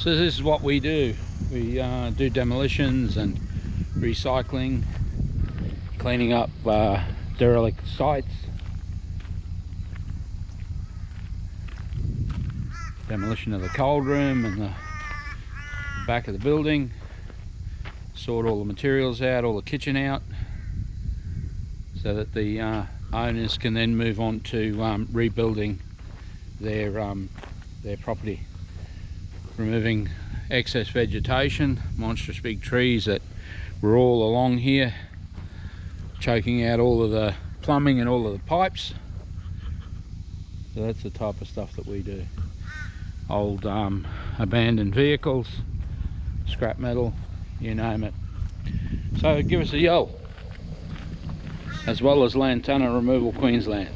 So this is what we do. We do demolitions and recycling, cleaning up derelict sites, demolition of the cold room and the back of the building, sort all the materials out, all the kitchen out, so that the owners can then move on to rebuilding their property, removing excess vegetation, monstrous big trees that were all along here, choking out all of the plumbing and all of the pipes. So that's the type of stuff that we do. Old abandoned vehicles, scrap metal, you name it. So give us a yell, as well as Lantana Removal Queensland.